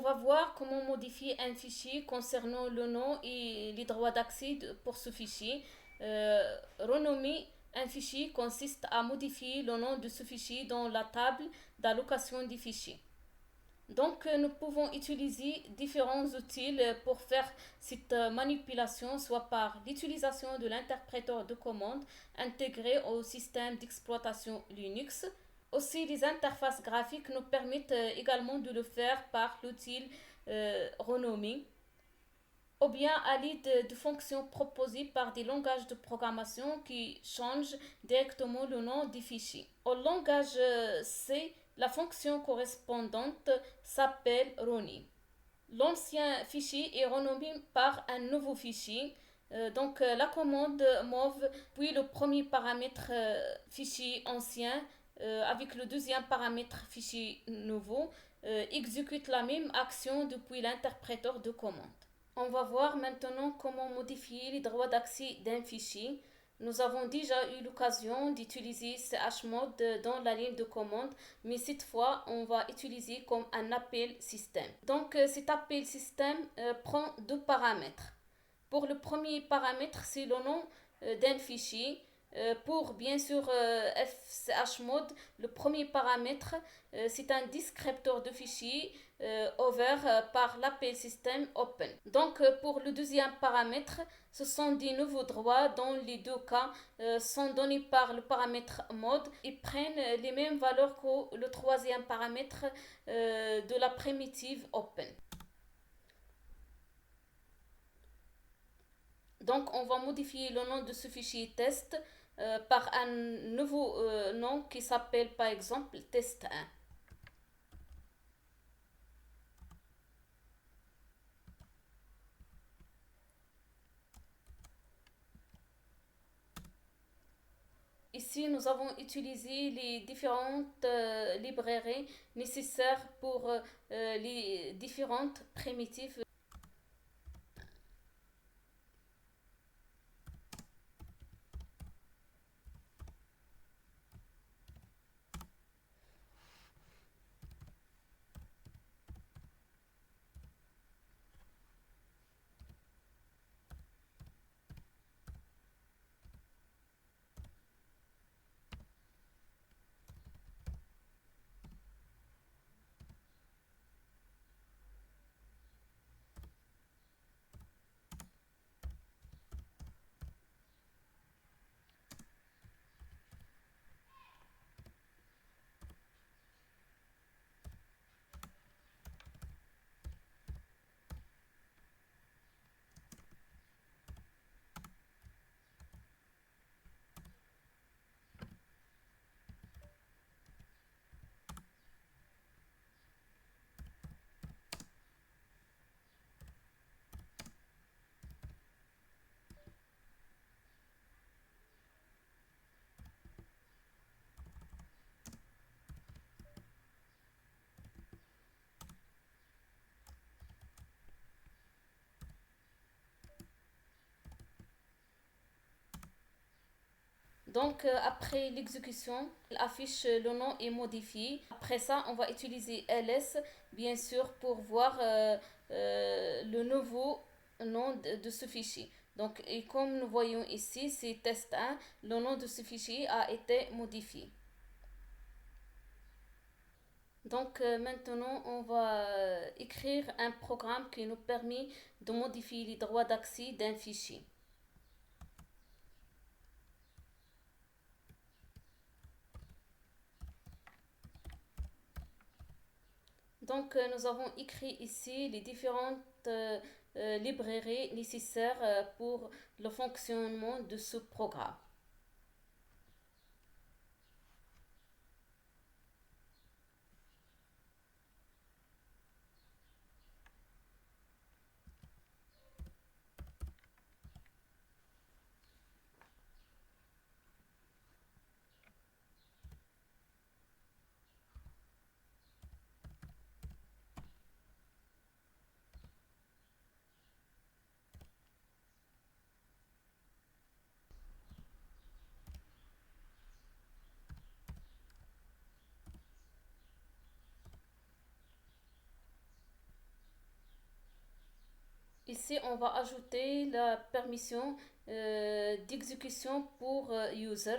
va voir comment modifier un fichier concernant le nom et les droits d'accès pour ce fichier. Renommer un fichier consiste à modifier le nom de ce fichier dans la table d'allocation des fichiers. Donc, nous pouvons utiliser différents outils pour faire cette manipulation, soit par l'utilisation de l'interpréteur de commande intégré au système d'exploitation Linux. Aussi, les interfaces graphiques nous permettent également de le faire par l'outil renommé, ou bien à l'aide de fonctions proposées par des langages de programmation qui changent directement le nom des fichiers. Au langage C, la fonction correspondante s'appelle rename. L'ancien fichier est renommé par un nouveau fichier. La commande move puis le premier paramètre fichier ancien avec le deuxième paramètre fichier nouveau exécute la même action depuis l'interpréteur de commande. On va voir maintenant comment modifier les droits d'accès d'un fichier. Nous avons déjà eu l'occasion d'utiliser chmod dans la ligne de commande, mais cette fois, on va utiliser comme un appel système. Cet appel système prend deux paramètres. Pour le premier paramètre, c'est le nom d'un fichier. Pour bien sûr fchmod, le premier paramètre, c'est un descripteur de fichier over par l'appel système open. Pour le deuxième paramètre, ce sont des nouveaux droits dans les deux cas sont donnés par le paramètre mode et prennent les mêmes valeurs que le troisième paramètre de la primitive open. Donc, on va modifier le nom de ce fichier test par un nouveau nom qui s'appelle par exemple test 1. Ici, nous avons utilisé les différentes librairies nécessaires pour les différentes primitives. Après l'exécution, il affiche le nom est modifié. Après ça, on va utiliser ls, bien sûr, pour voir le nouveau nom de ce fichier. Et comme nous voyons ici, c'est test 1, le nom de ce fichier a été modifié. Maintenant, on va écrire un programme qui nous permet de modifier les droits d'accès d'un fichier. Nous avons écrit ici les différentes librairies nécessaires pour le fonctionnement de ce programme. Ici, on va ajouter la permission d'exécution pour user.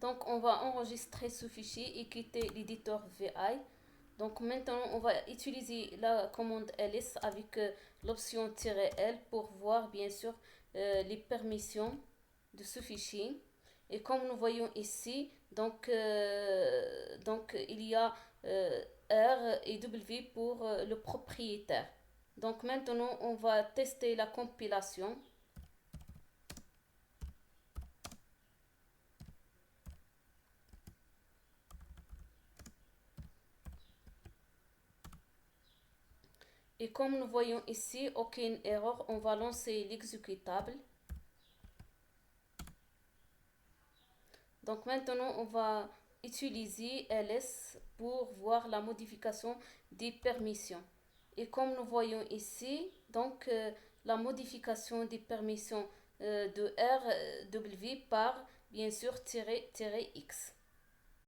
Donc, on va enregistrer ce fichier et quitter l'éditeur VI. Donc, maintenant, on va utiliser la commande ls avec l'option "-l" pour voir, bien sûr, les permissions de ce fichier. Et comme nous voyons ici, donc il y a R et W pour le propriétaire. Donc, maintenant, on va tester la compilation. Et comme nous voyons ici, aucune erreur, on va lancer l'exécutable. Donc maintenant, on va utiliser ls pour voir la modification des permissions. Et comme nous voyons ici, donc la modification des permissions de RW par bien sûr -x.